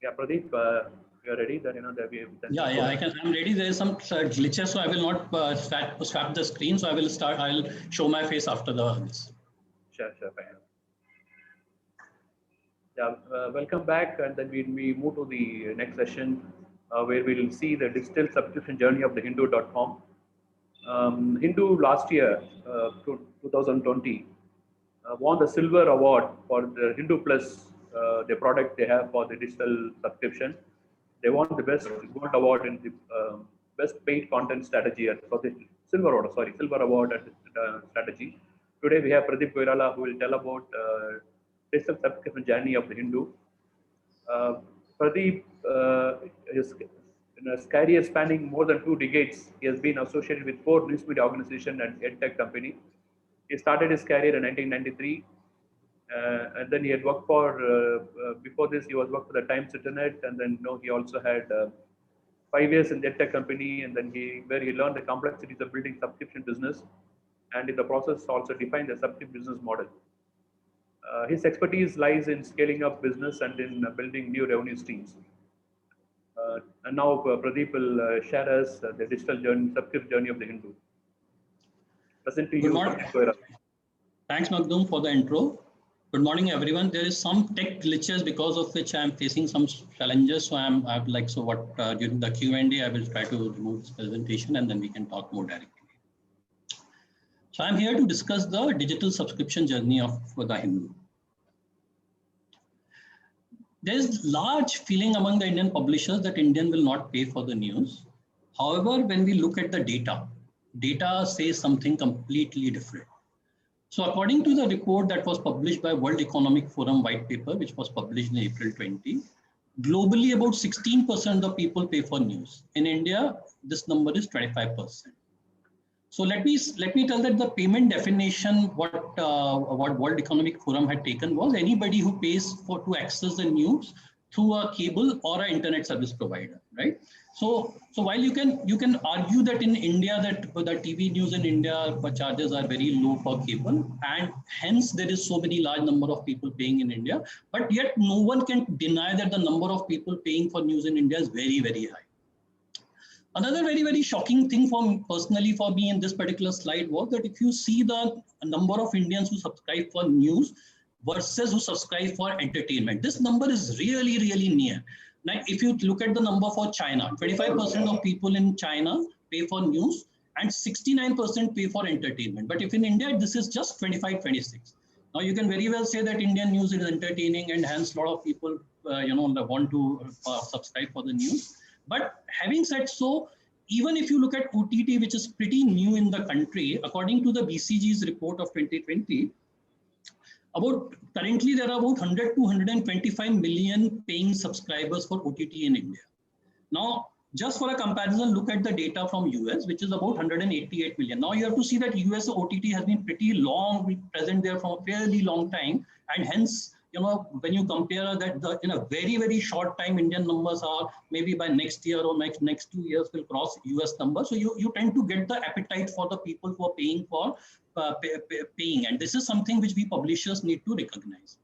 Yeah, Pradeep, you're ready. Then that we. I'm ready. There is some glitches, so I will not swap the screen. So I will start. I'll show my face after this. Sure, fine. Yeah, welcome back, and then we move to the next session where we'll see the digital subscription journey of the Hindu.com. Hindu last year, 2020, won the Silver Award for the Hindu Plus, the product they have for the digital subscription. They won the Best Gold Award in the Best Paid Content Strategy for the Silver Award at the strategy. Today we have Pradeep Koirala who will tell about digital subscription journey of the Hindu. Pradeep is in a career spanning more than 2 decades. He has been associated with 4 news media organizations and EdTech company. He started his career in 1993, and then he had worked for. Before this, he was worked for the Times Internet, and then he also had 5 years in the EdTech company, and then where he learned the complexities of building subscription business, and in the process also defined the subscription business model. His expertise lies in scaling up business and in building new revenue streams. And now Pradeep will share us the digital journey, subscription journey of the Hindu. Present to you. Thanks, Magdum, for the intro. Good morning, everyone. There is some tech glitches because of which I am facing some challenges. So during the Q&A, I will try to remove this presentation and then we can talk more directly. So I'm here to discuss the digital subscription journey of the Hindu. There's large feeling among the Indian publishers that Indian will not pay for the news. However, when we look at the data says something completely different. So according to the report that was published by World Economic Forum white paper, which was published in April 20, globally about 16% of people pay for news. In India, this number is 25%. So let me tell that the payment definition what World Economic Forum had taken was anybody who pays to access the news through a cable or an internet service provider, right? So while you can argue that in India that the TV news in India charges are very low for cable, and hence there is so many large number of people paying in India, but yet no one can deny that the number of people paying for news in India is very, very high. Another very, very shocking thing personally for me in this particular slide was that if you see the number of Indians who subscribe for news versus who subscribe for entertainment, this number is really, really near. Now, if you look at the number for China, 25% of people in China pay for news and 69% pay for entertainment. But if in India, this is just 25-26. Now, you can very well say that Indian news is entertaining and hence a lot of people want to subscribe for the news. But having said so, even if you look at OTT, which is pretty new in the country, according to the BCG's report of 2020, currently there are about 100 to 125 million paying subscribers for OTT in India. Now, just for a comparison, look at the data from US, which is about 188 million. Now you have to see that US OTT has been pretty long, present there for a fairly long time, and hence, when you compare that in a very, very short time, Indian numbers are maybe by next year or next 2 years will cross US numbers. So you tend to get the appetite for the people who are paying for paying. And this is something which we publishers need to recognize.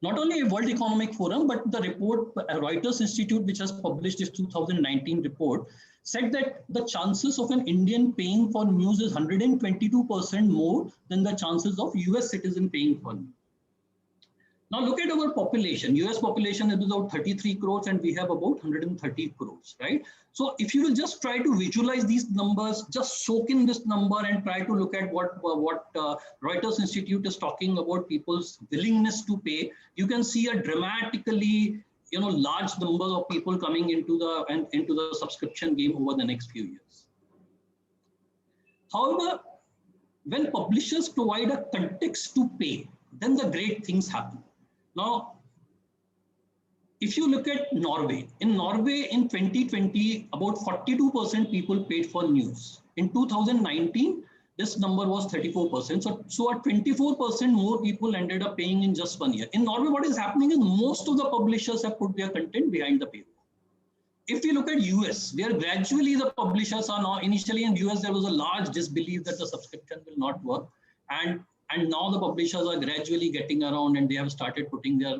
Not only a World Economic Forum, but the report, Reuters Institute, which has published its 2019 report, said that the chances of an Indian paying for news is 122% more than the chances of US citizen paying for news. Now look at our population. US population is about 33 crores and we have about 130 crores, right? So if you will just try to visualize these numbers, just soak in this number and try to look at what Reuters Institute is talking about people's willingness to pay, you can see a dramatically large number of people coming into the subscription game over the next few years. However, when publishers provide a context to pay, then the great things happen. Now, if you look at Norway, in 2020, about 42% people paid for news. In 2019, this number was 34%. So 24% more people ended up paying in just 1 year. In Norway, what is happening is most of the publishers have put their content behind the paywall. If you look at US, where gradually the publishers are now, initially in US, there was a large disbelief that the subscription will not work. And now the publishers are gradually getting around and they have started putting their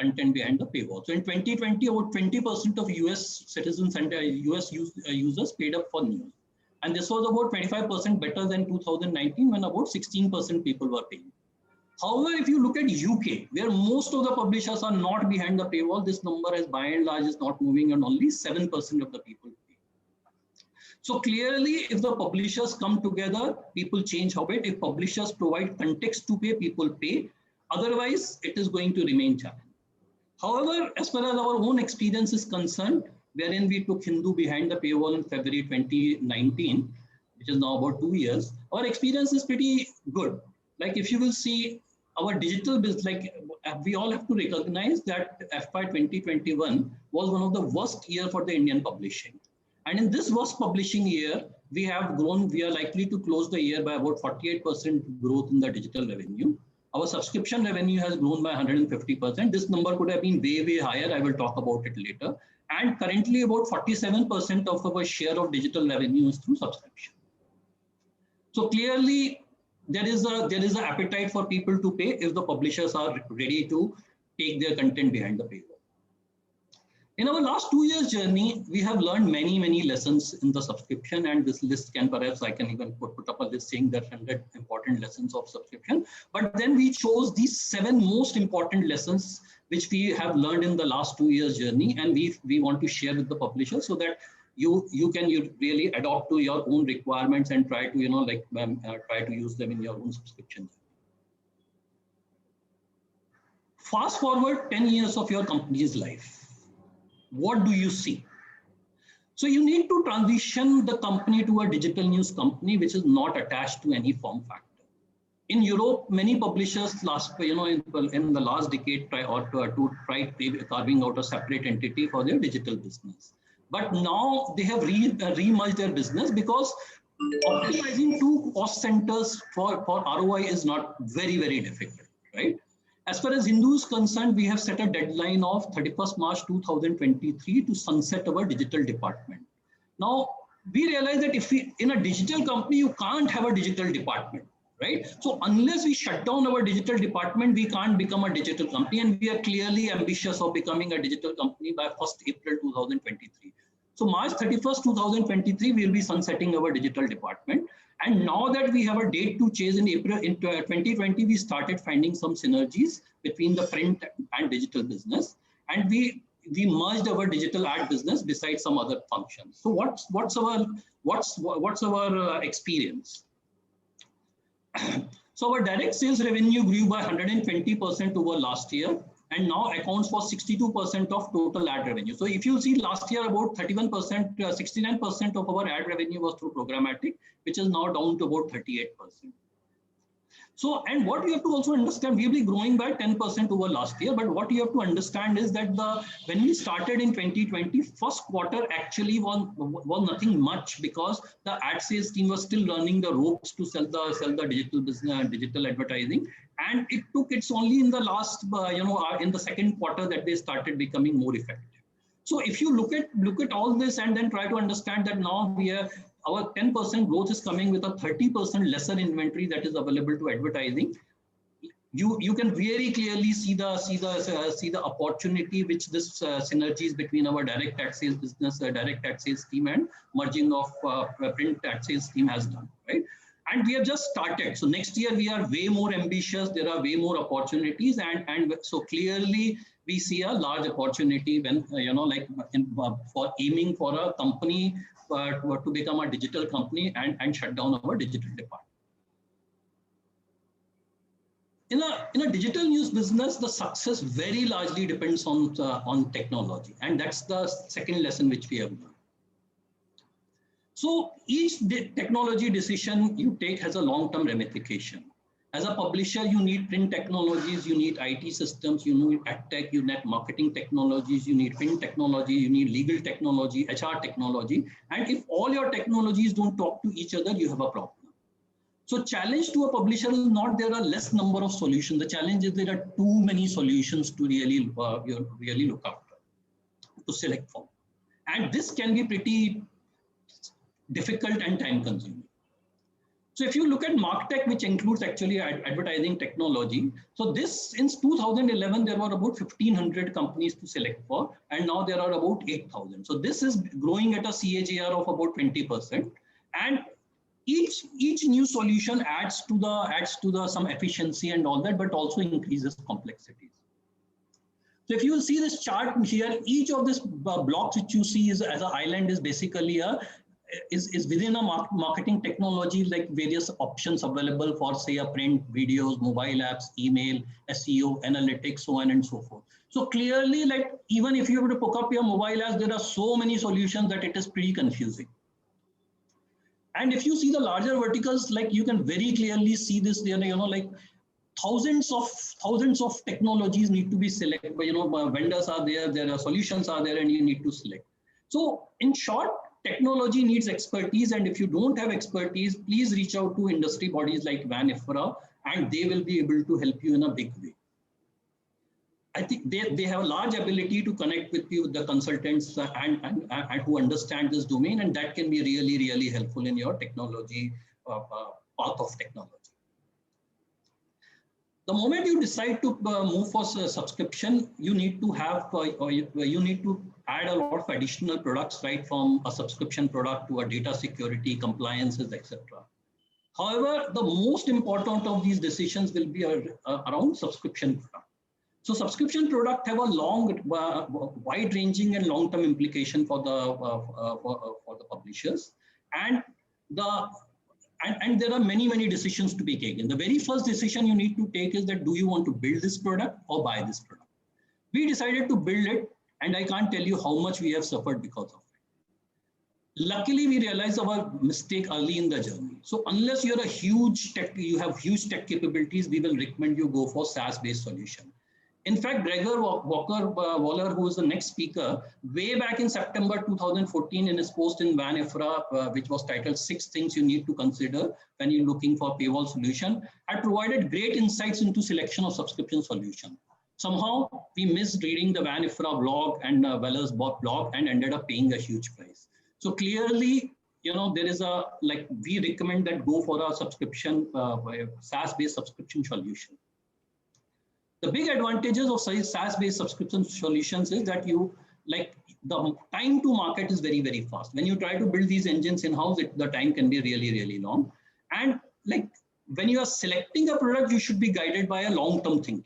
content behind the paywall. So in 2020, about 20% of US citizens and US users paid up for news. And this was about 25% better than 2019 when about 16% people were paying. However, if you look at UK, where most of the publishers are not behind the paywall, this number is by and large is not moving and only 7% of the people pay. So clearly, if the publishers come together, people change habit. If publishers provide context to pay, people pay. Otherwise, it is going to remain challenging. However, as far as our own experience is concerned, wherein we took Hindu behind the paywall in February 2019, which is now about 2 years, our experience is pretty good. Like if you will see our digital business, like we all have to recognize that FY 2021 was one of the worst year for the Indian publishing. And in this worst publishing year, we have grown, we are likely to close the year by about 48% growth in the digital revenue. Our subscription revenue has grown by 150%. This number could have been way, way higher. I will talk about it later. And currently about 47% of our share of digital revenue is through subscription. So clearly there is an appetite for people to pay if the publishers are ready to take their content behind the paywall. In our last 2 years journey, we have learned many, many lessons in the subscription, and this list can perhaps, I can even put up a list saying that 100 important lessons of subscription. But then we chose these 7 most important lessons which we have learned in the last 2 years journey, and we want to share with the publisher so that you can really adopt to your own requirements and try to try to use them in your own subscription. Fast forward 10 years of your company's life. What do you see? So you need to transition the company to a digital news company which is not attached to any form factor. In Europe, many publishers in the last decade try carving out a separate entity for their digital business. But now they have re-merged their business because optimizing 2 cost centers for ROI is not very, very difficult, right? As far as Hindu is concerned, we have set a deadline of 31st March 2023 to sunset our digital department. Now, we realize that if we, in a digital company, you can't have a digital department, right? So unless we shut down our digital department, we can't become a digital company. And we are clearly ambitious of becoming a digital company by 1st April 2023. So March 31st, 2023, we will be sunsetting our digital department. And now that we have a date to change in April in 2020, we started finding some synergies between the print and digital business, and we merged our digital ad business besides some other functions. So what's our experience? So our direct sales revenue grew by 120% over last year, and now accounts for 62% of total ad revenue. So if you see last year, about 31%, 69% of our ad revenue was through programmatic, which is now down to about 38%. So, and what you have to also understand, we will be growing by 10% over last year, but what you have to understand is that when we started in 2020, first quarter actually was nothing much because the ad sales team was still learning the ropes to sell the digital business, digital advertising. And it's only in the last, in the second quarter that they started becoming more effective. So if you look at all this and then try to understand that now our 10% growth is coming with a 30% lesser inventory that is available to advertising, you can very clearly see the opportunity which this synergies between our direct ad sales business, direct ad sales team, and merging of print ad sales team has done, right? And we have just started. So next year we are way more ambitious. There are way more opportunities, and so clearly we see a large opportunity when for aiming for a company to become a digital company and shut down our digital department. In a digital news business, the success very largely depends on technology, and that's the second lesson which we have learned. So each technology decision you take has a long-term ramification. As a publisher, you need print technologies, you need IT systems, you need ad tech, you need marketing technologies, you need print technology, you need legal technology, HR technology. And if all your technologies don't talk to each other, you have a problem. So challenge to a publisher is not there are less number of solutions. The challenge is there are too many solutions to really look after, to select from. And this can be pretty difficult and time consuming. So if you look at MarkTech, which includes actually advertising technology, so this since 2011, there were about 1,500 companies to select for, and now there are about 8,000. So this is growing at a CAGR of about 20%. And each new solution adds to the some efficiency and all that, but also increases complexities. So if you see this chart here, each of these blocks which you see is as an island is basically is within a marketing technology, like various options available for say a print, videos, mobile apps, email, SEO, analytics, so on and so forth. So clearly, like even if you were to pick up your mobile apps, there are so many solutions that it is pretty confusing. And if you see the larger verticals, like you can very clearly see this, like thousands of technologies need to be selected. Vendors are there are solutions are there, and you need to select. So in short, technology needs expertise, and if you don't have expertise, please reach out to industry bodies like VAN-IFRA, and they will be able to help you in a big way. I think they have a large ability to connect with you, the consultants, and who understand this domain, and that can be really, really helpful in your technology path of technology. The moment you decide to move for subscription, you need to have you need to add a lot of additional products, right, from a subscription product to a data security, compliances, etc. However, the most important of these decisions will be around subscription product. So subscription product have a long, wide-ranging and long-term implication for the publishers, and there are many decisions to be taken. The very first decision you need to take is that do you want to build this product or buy this product? We decided to build it, and I can't tell you how much we have suffered because of it. Luckily, we realized our mistake early in the journey. So unless you're you have huge tech capabilities, we will recommend you go for SaaS-based solution. In fact, Gregor Waller, who is the next speaker, way back in September 2014 in his post in VAN-IFRA, which was titled 6 Things You Need to Consider When You're Looking for a Paywall Solution, had provided great insights into selection of subscription solution. Somehow, we missed reading the VAN-IFRA blog and Weller's blog and ended up paying a huge price. So clearly, there is we recommend that go for a subscription, SaaS-based subscription solution. The big advantages of SaaS-based subscription solutions is that the time to market is very, very fast. When you try to build these engines in-house, the time can be really, really long. And when you are selecting a product, you should be guided by a long-term thinking.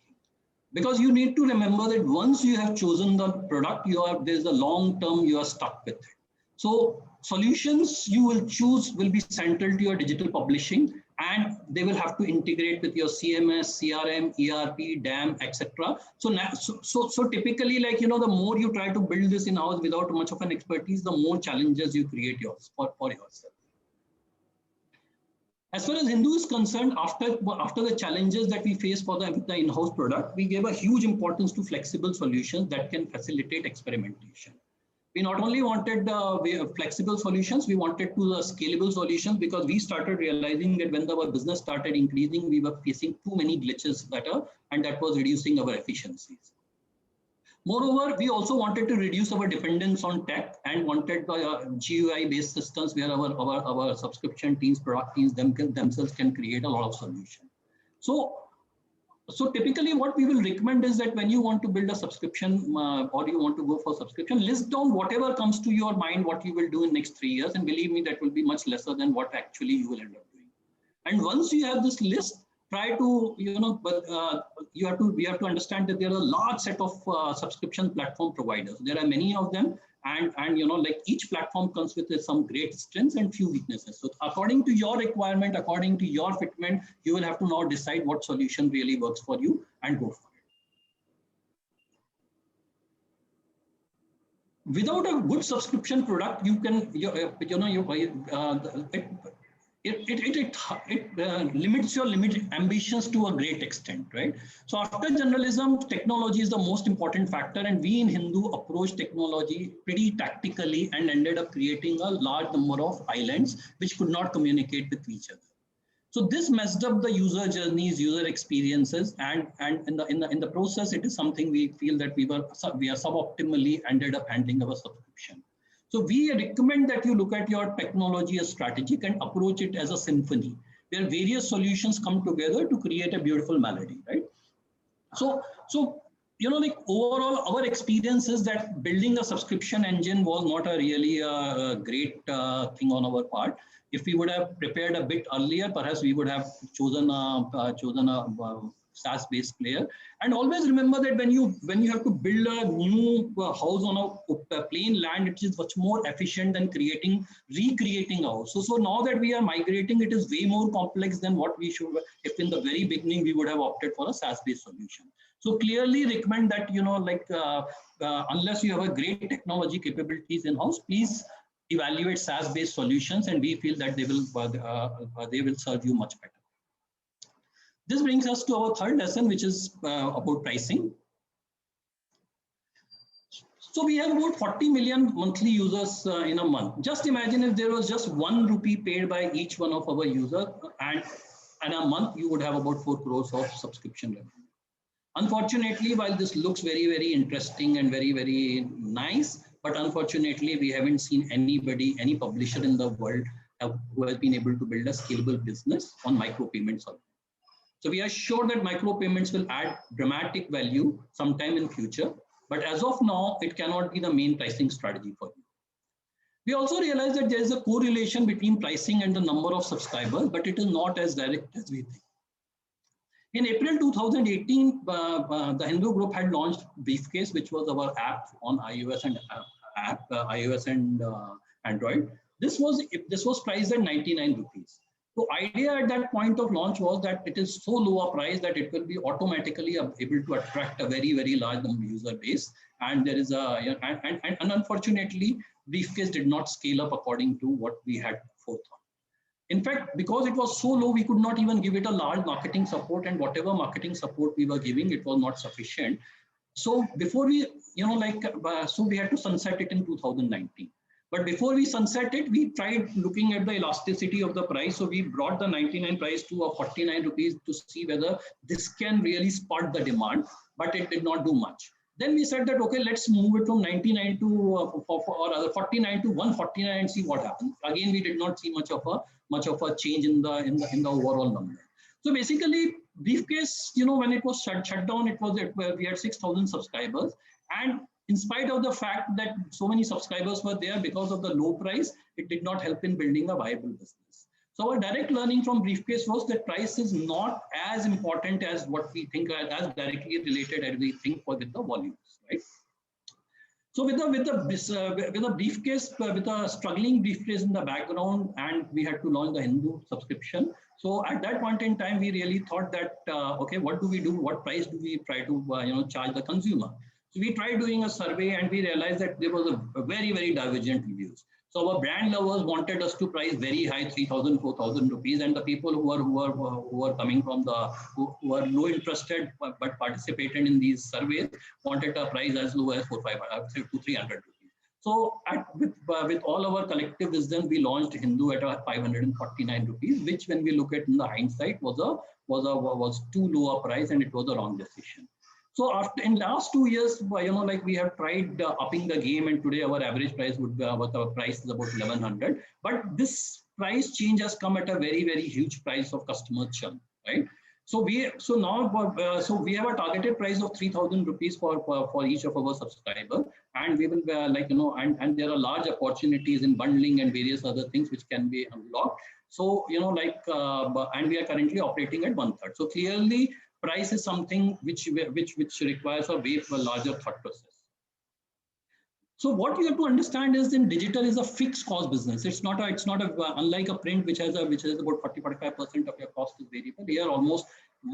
Because you need to remember that once you have chosen the product, there's a long-term, you are stuck with it. So solutions you will choose will be central to your digital publishing, and they will have to integrate with your CMS, CRM, ERP, DAM, etc. So typically, the more you try to build this in-house without much of an expertise, the more challenges you create for yourself. As far as Hindu is concerned, after the challenges that we face for the in-house product, we gave a huge importance to flexible solutions that can facilitate experimentation. We not only wanted flexible solutions, we wanted scalable solutions, because we started realizing that when our business started increasing, we were facing too many glitches and that was reducing our efficiencies. Moreover, we also wanted to reduce our dependence on tech and wanted GUI-based systems where our subscription teams, product teams themselves can create a lot of solutions. So typically what we will recommend is that when you want to build a subscription or you want to go for subscription, list down whatever comes to your mind, what you will do in next 3 years. And believe me, that will be much lesser than what actually you will end up doing. And once you have this list, try to, we have to understand that there are a large set of subscription platform providers. There are many of them. And each platform comes with some great strengths and few weaknesses. So according to your requirement, according to your fitment, you will have to now decide what solution really works for you and go for it. Without a good subscription product, you can, it limits your ambitions to a great extent, right? So after journalism, technology is the most important factor, and we in Hindu approached technology pretty tactically and ended up creating a large number of islands which could not communicate with each other. So this messed up the user journeys, user experiences, and in the process, it is something we feel that we are suboptimally ended up handling our subscription. So we recommend that you look at your technology as strategic and approach it as a symphony. where various solutions come together to create a beautiful melody, right? So like overall, our experience is that building a subscription engine was not a really great thing on our part. If we would have prepared a bit earlier, perhaps we would have chosen a SaaS-based player. And always remember that when you have to build a new house on a plain land, it is much more efficient than recreating a house. So now that we are migrating, it is way more complex than what we should. If in the very beginning we would have opted for a SaaS-based solution. So clearly recommend that, unless you have a great technology capabilities in-house, please evaluate SaaS-based solutions, and we feel that they will serve you much better. This brings us to our third lesson, which is about pricing. So we have about 40 million monthly users in a month. Just imagine if there was just 1 rupee paid by each one of our users, and a month you would have about 4 crores of subscription revenue. Unfortunately, while this looks very, very interesting and very, very nice, but unfortunately, we haven't seen any publisher in the world who has been able to build a scalable business on micropayments. So we are sure that micropayments will add dramatic value sometime in future, but as of now, it cannot be the main pricing strategy for you. We also realize that there is a correlation between pricing and the number of subscribers, but it is not as direct as we think. In April 2018, the Hindu Group had launched Briefcase, which was our app on iOS and Android. This was priced at 99 rupees. So idea at that point of launch was that it is so low a price that it will be automatically able to attract a very, very large user base. And there is and unfortunately, Briefcase did not scale up according to what we had forethought. In fact, because it was so low, we could not even give it a large marketing support, and whatever marketing support we were giving, it was not sufficient. So before we, so we had to sunset it in 2019. But before we sunset it, we tried looking at the elasticity of the price. So we brought the 99 price to a 49 rupees to see whether this can really spark the demand, but it did not do much. Then we said that, okay, let's move it from 99 to or 49 to 149 and see what happens. Again, we did not see much of a change in the overall number. So basically, Briefcase, when it was shut down, we had 6,000 subscribers, and in spite of the fact that so many subscribers were there, because of the low price, it did not help in building a viable business. So our direct learning from Briefcase was that price is not as important as what we think, as directly related as we think with the volumes, right? So with a Briefcase, with a struggling Briefcase in the background, and we had to launch the Hindu subscription. So at that point in time, we really thought that, okay, what do we do? What price do we try to charge the consumer? So we tried doing a survey, and we realized that there was a very, very divergent reviews. So our brand lovers wanted us to price very high, 3,000, 4,000 rupees, and the people who were coming from who were low interested but participated in these surveys wanted a price as low as 400 to 300 rupees. So with all our collective wisdom, we launched Hindu at a 549 rupees, which when we look at in the hindsight was too low a price, and it was a wrong decision. So in last 2 years, we have tried upping the game, and today our average price our price is about 1,100. But this price change has come at a very, very huge price of customer churn, right? So we have a targeted price of 3,000 rupees for each of our subscribers, and we will and there are large opportunities in bundling and various other things which can be unlocked. So and we are currently operating at 1/3. So clearly, price is something which requires a way for a larger thought process. So what you have to understand is, in digital is a fixed cost business. It's not unlike a print which has about 40-45% of your cost is variable. Here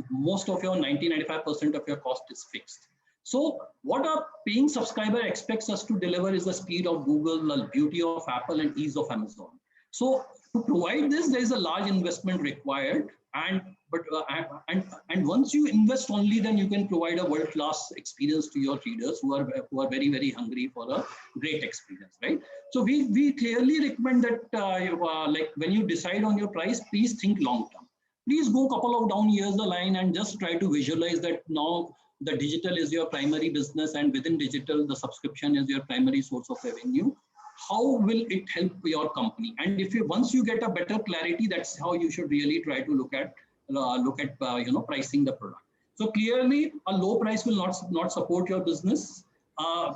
most of your 90-95% of your cost is fixed. So what a paying subscriber expects us to deliver is the speed of Google, the beauty of Apple, and ease of Amazon. So to provide this, there is a large investment required, and once you invest only, then you can provide a world-class experience to your readers who are very, very hungry for a great experience, right? So we clearly recommend that when you decide on your price, please think long-term. Please go a couple of down years the line and just try to visualize that now the digital is your primary business, and within digital, the subscription is your primary source of revenue. how will it help your company? And if you, once you get a better clarity, that's how you should really try to look at pricing the product. So clearly, a low price will not support your business. And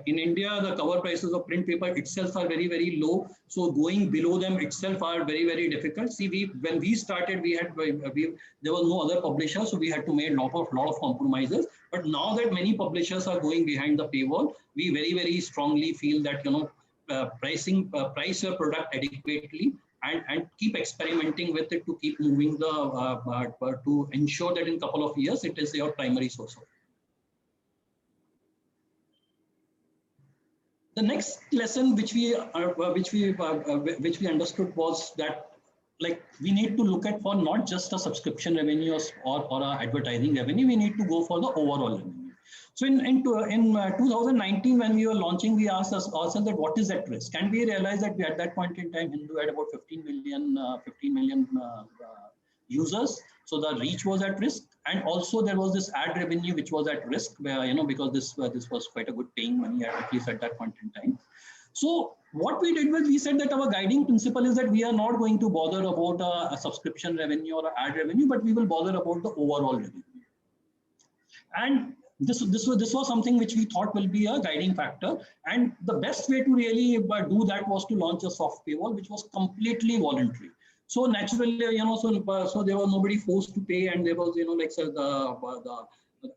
in India, the cover prices of print paper itself are very, very low. So going below them itself are very, very difficult. See, when we started, there was no other publisher, so we had to make a lot of compromises. But now that many publishers are going behind the paywall, we very, very strongly feel that price your product adequately, and keep experimenting with it to keep moving to ensure that in a couple of years it is your primary source of. The next lesson which we understood was that, like, we need to look at for not just a subscription revenue or a advertising revenue, we need to go for the overall revenue. So in 2019, when we were launching, we asked ourselves that what is at risk, and we realized that at that point in time, Hindu had about 15 million users, so the reach was at risk, and also there was this ad revenue which was at risk, where because this was quite a good paying money at least at that point in time. So what we did was we said that our guiding principle is that we are not going to bother about a subscription revenue or ad revenue, but we will bother about the overall revenue. And this was something which we thought will be a guiding factor. And the best way to really do that was to launch a soft paywall, which was completely voluntary. So naturally, so there was nobody forced to pay, and there was, the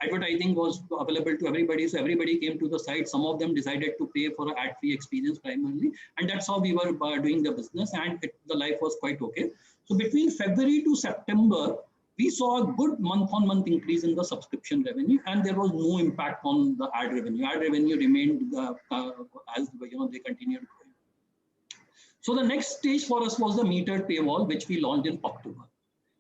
advertising was available to everybody. So everybody came to the site. Some of them decided to pay for an ad-free experience primarily. And that's how we were doing the business, and the life was quite okay. So between February to September, we saw a good month-on-month increase in the subscription revenue, and there was no impact on the ad revenue. Ad revenue remained as they continued growing. So the next stage for us was the metered paywall, which we launched in October.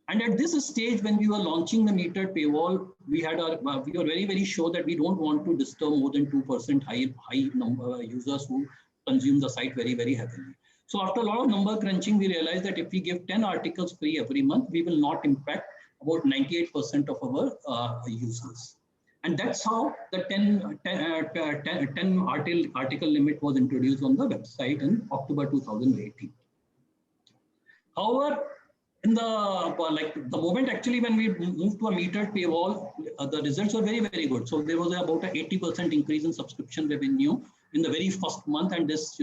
And at this stage, when we were launching the metered paywall, we were very, very sure that we don't want to disturb more than 2% high number users who consume the site very, very heavily. So after a lot of number crunching, we realized that if we give 10 articles free every month, we will not impact about 98% of our users. And that's how the 10 article limit was introduced on the website in October 2018. However, in the moment actually when we moved to a metered paywall, the results were very, very good. So there was about an 80% increase in subscription revenue in the very first month, and this,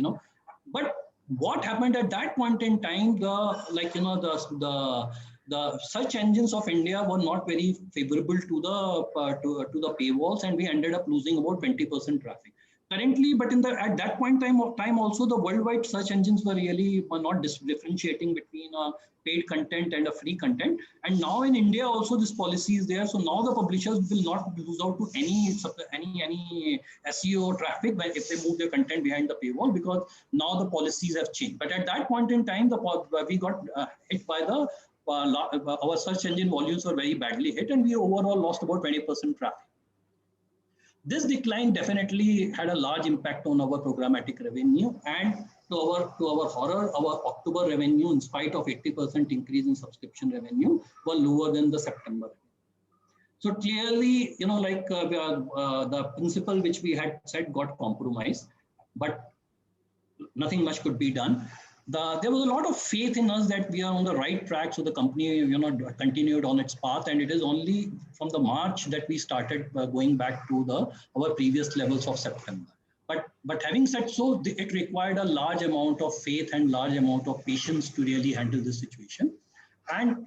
but what happened at that point in time, the search engines of India were not very favorable to the paywalls, and we ended up losing about 20% traffic. Currently, but at that point in time also, the worldwide search engines were not differentiating between paid content and a free content. And now in India also this policy is there. So now the publishers will not lose out to any SEO traffic if they move their content behind the paywall, because now the policies have changed. But at that point in time, we got hit by our search engine volumes were very badly hit, and we overall lost about 20% traffic. This decline definitely had a large impact on our programmatic revenue, and to our horror, our October revenue, in spite of 80% increase in subscription revenue, were lower than the September. So clearly, the principle which we had said got compromised, but nothing much could be done. There was a lot of faith in us that we are on the right track, so the company continued on its path, and it is only from the March that we started going back to our previous levels of September. But having said so, it required a large amount of faith and large amount of patience to really handle this situation. And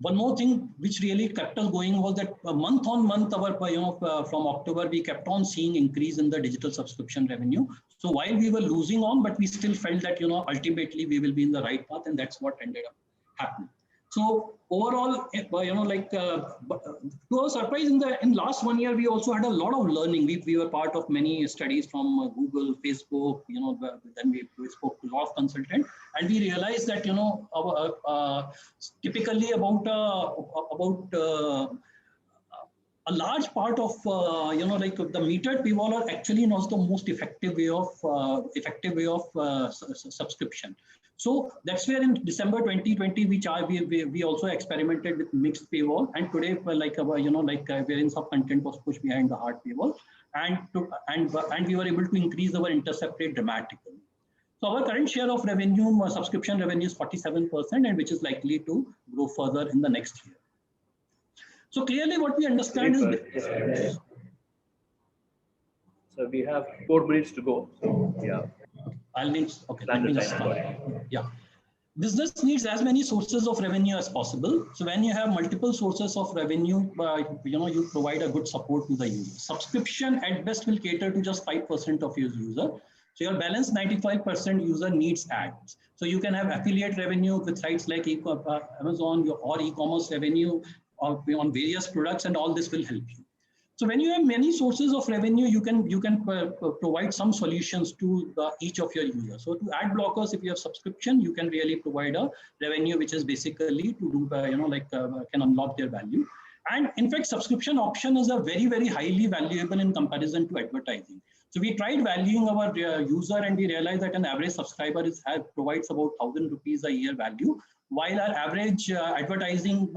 one more thing which really kept us going was that month on month, from October, we kept on seeing increase in the digital subscription revenue. So while we were losing on, but we still felt that, ultimately we will be in the right path, and that's what ended up happening. So overall, to our surprise, in last 1 year, we also had a lot of learning. We were part of many studies from Google, Facebook, then we spoke to a lot of consultants, and we realized that, typically about a large part of, the metered paywall are actually not the most effective way of subscription. So that's where in December 2020 we also experimented with mixed paywall, and today variance of content was pushed behind the hard paywall, and we were able to increase our intercept rate dramatically. So our current share of revenue, subscription revenue is 47%, and which is likely to grow further in the next year. So clearly what we understand is... So we have 4 minutes to go. So yeah. I'll need, okay, let me just start. Yeah. Business needs as many sources of revenue as possible. So when you have multiple sources of revenue, you provide a good support to the user. Subscription at best will cater to just 5% of your user. So your balance 95% user needs ads. So you can have affiliate revenue with sites like Amazon or e-commerce revenue on various products, and all this will help you. So when you have many sources of revenue, you can provide some solutions to each of your users. So to ad blockers, if you have subscription, you can really provide a revenue which is basically to do can unlock their value. And in fact, subscription option is a very, very highly valuable in comparison to advertising. So we tried valuing our user, and we realized that an average subscriber provides about 1,000 rupees a year value, while our average advertising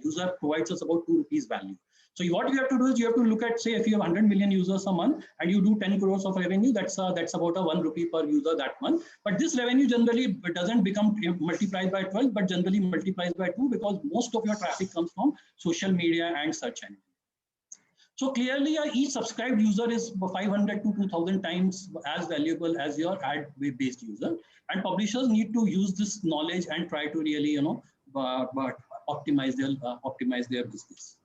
user provides us about 2 rupees value. So what you have to do is you have to look at, say, if you have 100 million users a month and you do 10 crores of revenue, that's about a 1 rupee per user that month. But this revenue generally doesn't become multiplied by 12, but generally multiplies by 2, because most of your traffic comes from social media and search engine. So clearly, each subscribed user is 500 to 2,000 times as valuable as your ad-based user. And publishers need to use this knowledge and try to really, optimize their business.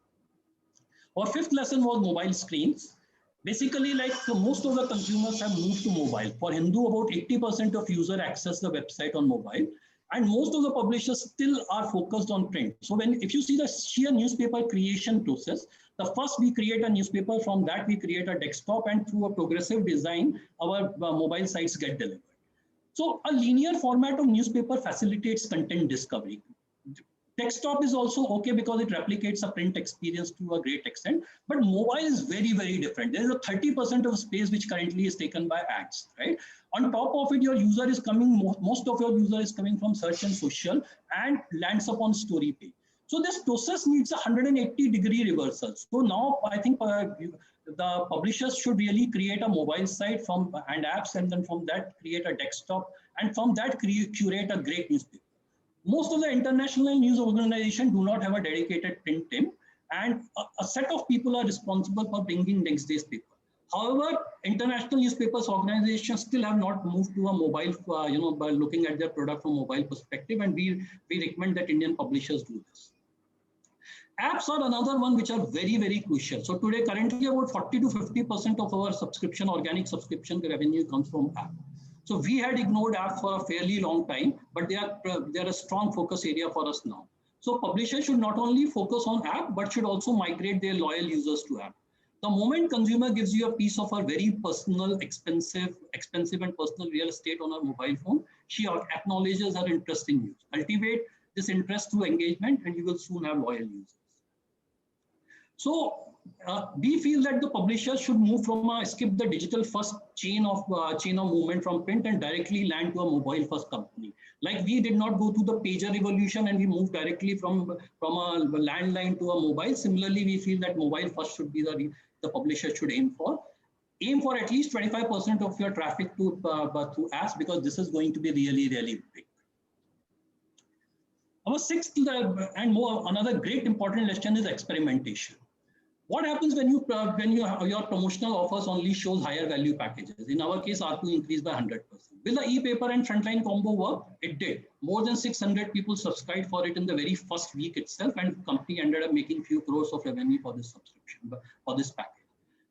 Our fifth lesson was mobile screens. Basically, most of the consumers have moved to mobile. For Hindu, about 80% of users access the website on mobile. And most of the publishers still are focused on print. So if you see the sheer newspaper creation process, the first we create a newspaper, from that we create a desktop, and through a progressive design, our mobile sites get delivered. So a linear format of newspaper facilitates content discovery. Desktop is also okay because it replicates a print experience to a great extent, but mobile is very, very different. There is a 30% of space which currently is taken by ads, right? On top of it, your user is coming, most of your user is coming from search and social and lands up on story page. So this process needs a 180-degree reversal. So now I think the publishers should really create a mobile site and apps, and then from that create a desktop, and from that curate a great newspaper. Most of the international news organizations do not have a dedicated print team, and a set of people are responsible for bringing next day's paper. However, international newspapers organizations still have not moved to a mobile, by looking at their product from mobile perspective, and we recommend that Indian publishers do this. Apps are another one which are very, very crucial. So today, currently about 40 to 50% of our organic subscription revenue comes from app. So we had ignored app for a fairly long time, but they are a strong focus area for us now. So publishers should not only focus on app, but should also migrate their loyal users to app. The moment consumer gives you a piece of a very personal, expensive and personal real estate on a mobile phone, she acknowledges her interest in you. Cultivate this interest through engagement, and you will soon have loyal users. So we feel that the publishers should move from skip the digital first chain of movement from print and directly land to a mobile first company. Like we did not go to the pager revolution and we moved directly from a landline to a mobile. Similarly, we feel that mobile first should be the publisher should aim for. Aim for at least 25% of your traffic through apps, because this is going to be really, really big. Our sixth and another great important lesson is experimentation. What happens when your promotional offers only shows higher value packages? In our case, ARPU increased by 100%. Will the e-paper and frontline combo work? It did. More than 600 people subscribed for it in the very first week itself, and the company ended up making few crores of revenue for this subscription, for this package.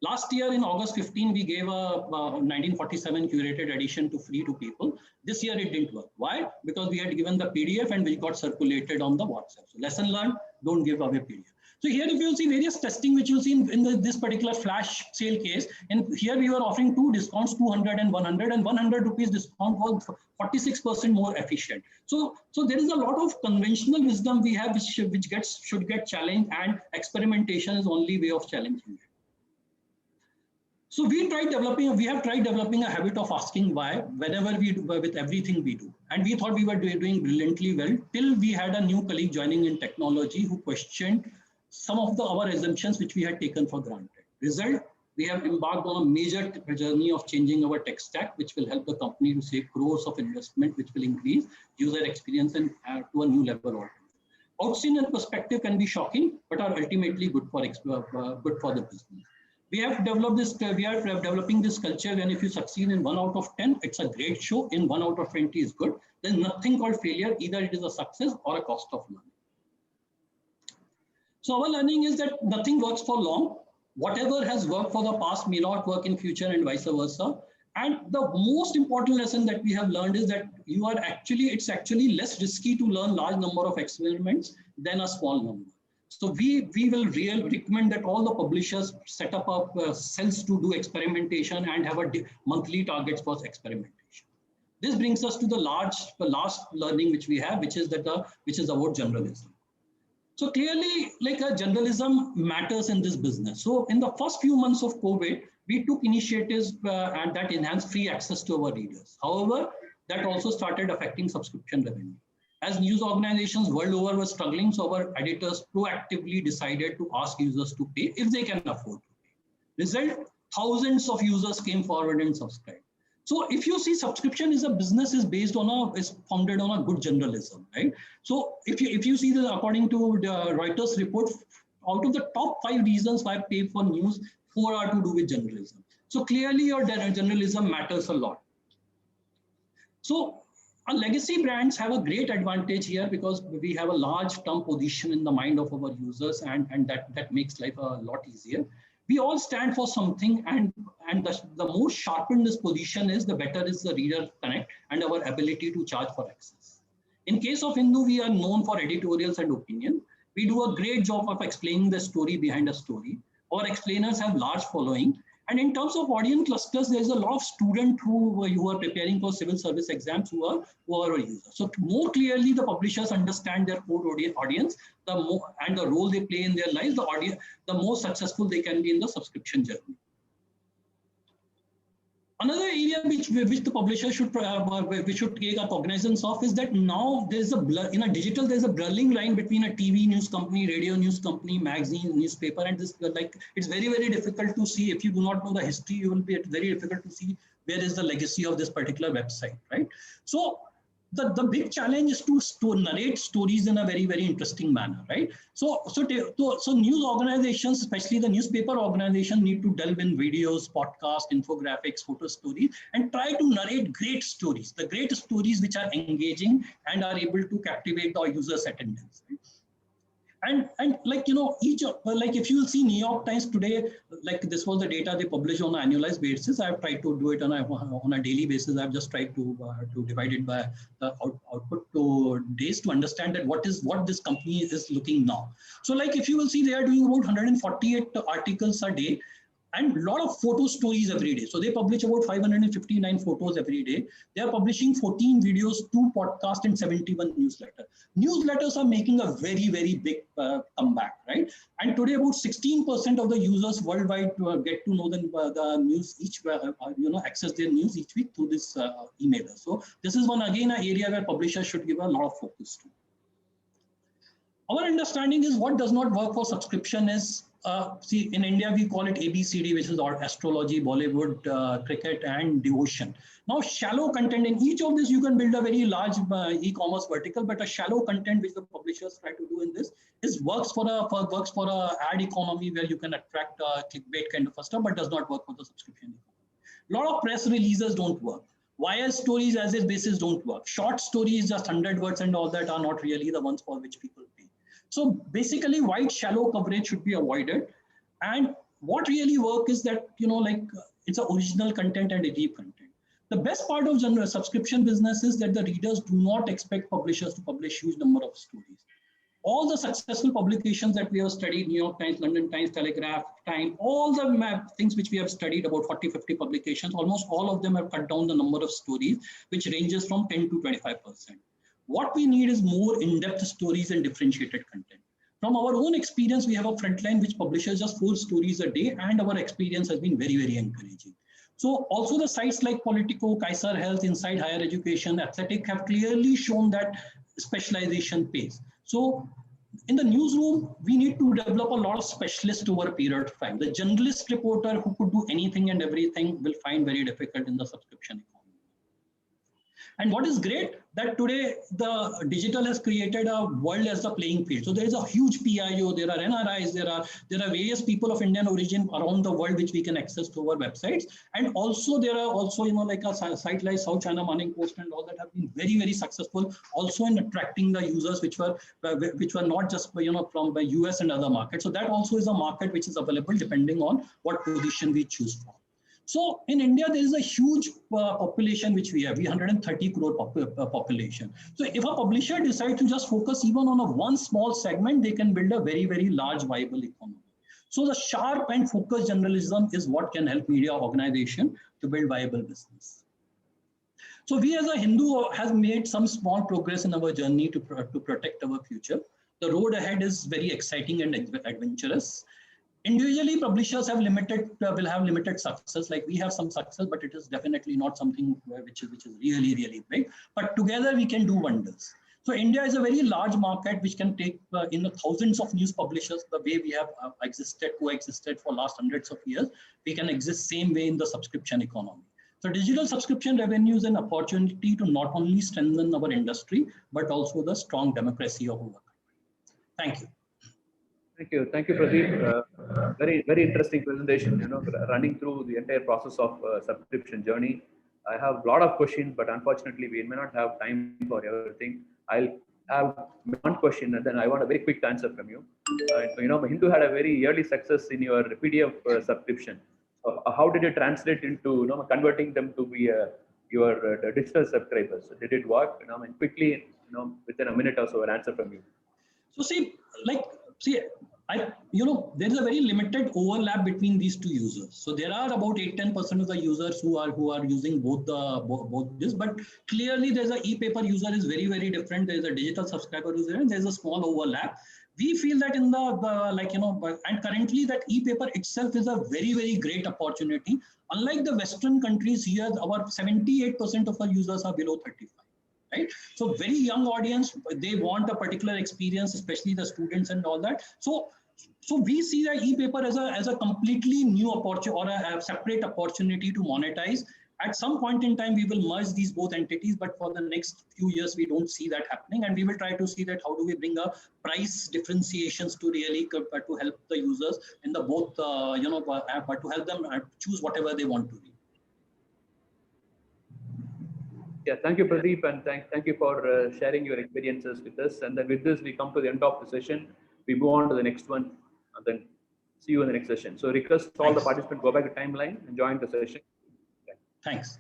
Last year in August 15, we gave a 1947 curated edition free to people. This year it didn't work. Why? Because we had given the PDF and we got circulated on the WhatsApp. So lesson learned, don't give away PDF. So here if you'll see various testing which you'll see in this particular flash sale case, and here we were offering two discounts, 200 and 100, and 100 rupees discount was 46% more efficient. So there is a lot of conventional wisdom we have which should get challenged, and experimentation is only way of challenging it. So we have tried developing a habit of asking why whenever we do, with everything we do. And we thought we were doing brilliantly well till we had a new colleague joining in technology who questioned some of our assumptions which we had taken for granted. Result, we have embarked on a major journey of changing our tech stack, which will help the company to save crores of investment, which will increase user experience and to a new level altogether. Outseen perspective can be shocking, but are ultimately good for the business. We have developed this. We are developing this culture, and if you succeed in 1 out of 10, it's a great show. In 1 out of 20 is good. There's nothing called failure. Either it is a success or a cost of learning. So our learning is that nothing works for long. Whatever has worked for the past may not work in future, and vice versa. And the most important lesson that we have learned is that it's actually less risky to learn large number of experiments than a small number. So we will recommend that all the publishers set up cells to do experimentation and have a monthly targets for experimentation. This brings us to the last learning which we have, which is about generalism. So clearly, generalism matters in this business. So in the first few months of COVID, we took initiatives and that enhanced free access to our readers. However, that also started affecting subscription revenue. As news organizations world over were struggling, so our editors proactively decided to ask users to pay if they can afford to pay. Result, thousands of users came forward and subscribed. So if you see, subscription is a business is founded on a good generalism, right? So if you see that according to the Reuters report, out of the top 5 reasons why I pay for news, 4 are to do with journalism. So clearly your journalism matters a lot. So our legacy brands have a great advantage here because we have a large term position in the mind of our users, and that makes life a lot easier. We all stand for something, and the more sharpened this position is, the better is the reader connect and our ability to charge for access. In case of Hindu, we are known for editorials and opinion. We do a great job of explaining the story behind a story. Our explainers have large following. And in terms of audience clusters, there's a lot of students who are preparing for civil service exams who are our users. So more clearly, the publishers understand their core audience, the more and the role they play in their lives, the more successful they can be in the subscription journey. Another area which the publisher should take a cognizance of is that now there's in a digital, there's a blurring line between a TV news company, radio news company, magazine, newspaper, and this it's very, very difficult to see. If you do not know the history, you will be very difficult to see where is the legacy of this particular website, right? So the big challenge is to narrate stories in a very, very interesting manner, right? So news organizations, especially the newspaper organization, need to delve in videos, podcasts, infographics, photo stories, and try to narrate great stories, the great stories which are engaging and are able to captivate the user's attendance. Right? And if you will see New York Times today, this was the data they publish on an annualized basis. I've tried to do it on a daily basis. I've just tried to divide it by the output to days to understand that what this company is looking now. So if you will see, they are doing about 148 articles a day and a lot of photo stories every day. So they publish about 559 photos every day. They are publishing 14 videos, 2 podcasts, and 71 newsletters. Newsletters are making a very, very big comeback, right? And today, about 16% of the users worldwide get to know the news access their news each week through this emailer. So this is an area where publishers should give a lot of focus to. Our understanding is what does not work for subscription is, in India, we call it ABCD, which is astrology, Bollywood, cricket, and devotion. Now, shallow content, in each of these, you can build a very large e-commerce vertical, but a shallow content, which the publishers try to do in this, works for a ad economy where you can attract clickbait kind of stuff, but does not work for the subscription economy. A lot of press releases don't work. Wire stories as a basis don't work. Short stories, just 100 words and all that, are not really the ones for which people pay. So basically, wide, shallow coverage should be avoided. And what really works is that, it's a original content and a deep content. The best part of general subscription business is that the readers do not expect publishers to publish huge number of stories. All the successful publications that we have studied, New York Times, London Times, Telegraph, Time, all the things which we have studied, about 40, 50 publications, almost all of them have cut down the number of stories, which ranges from 10 to 25%. What we need is more in-depth stories and differentiated content. From our own experience, we have a frontline which publishes just 4 stories a day, and our experience has been very, very encouraging. So also the sites like Politico, Kaiser Health, Inside Higher Education, Athletic have clearly shown that specialization pays. So in the newsroom, we need to develop a lot of specialists over a period of time. The journalist reporter who could do anything and everything will find very difficult in the subscription economy. And what is great that today the digital has created a world as the playing field. So there is a huge PIO, there are NRIs, there are various people of Indian origin around the world which we can access to our websites. And also there are also, like a site like South China Morning Post and all that have been very, very successful also in attracting the users which were not just from the US and other markets. So that also is a market which is available depending on what position we choose from. So in India, there is a huge population which we have, 130 crore population. So if a publisher decides to just focus even on one small segment, they can build a very, very large viable economy. So the sharp and focused journalism is what can help media organization to build viable business. So we as a Hindu has made some small progress in our journey to protect our future. The road ahead is very exciting and adventurous. Individually, publishers will have limited success. Like we have some success, but it is definitely not something which is really, really big. But together we can do wonders. So India is a very large market which can take in the thousands of news publishers. The way we have coexisted for last hundreds of years, we can exist same way in the subscription economy. So digital subscription revenue is an opportunity to not only strengthen our industry, but also the strong democracy of our country. Thank you. Thank you, Pradeep. Very, very interesting presentation. Running through the entire process of subscription journey. I have a lot of questions, but unfortunately, we may not have time for everything. I'll have one question, and then I want a very quick answer from you. Hindu had a very early success in your PDF subscription. So how did you translate into converting them to be your digital subscribers? Did it work? Quickly, within a minute or so, an answer from you. So there is a very limited overlap between these two users. So there are about 8-10% of the users who are using both this, but clearly there's a e-paper user is very, very different. There's a digital subscriber user, and there's a small overlap. We feel that in and currently that e-paper itself is a very, very great opportunity. Unlike the Western countries here, our 78% of our users are below 35. Right? So very young audience, they want a particular experience, especially the students and all that. So we see the e-paper as a completely new opportunity or a separate opportunity to monetize. At some point in time, we will merge these both entities, but for the next few years, we don't see that happening. And we will try to see that how do we bring a price differentiations to really to help the users in the both, but to help them choose whatever they want to read. Yeah, thank you, Pradeep, and thank you for sharing your experiences with us. And then with this, we come to the end of the session. We move on to the next one, and then see you in the next session. So request all the participants go back to timeline and join the session. Thanks.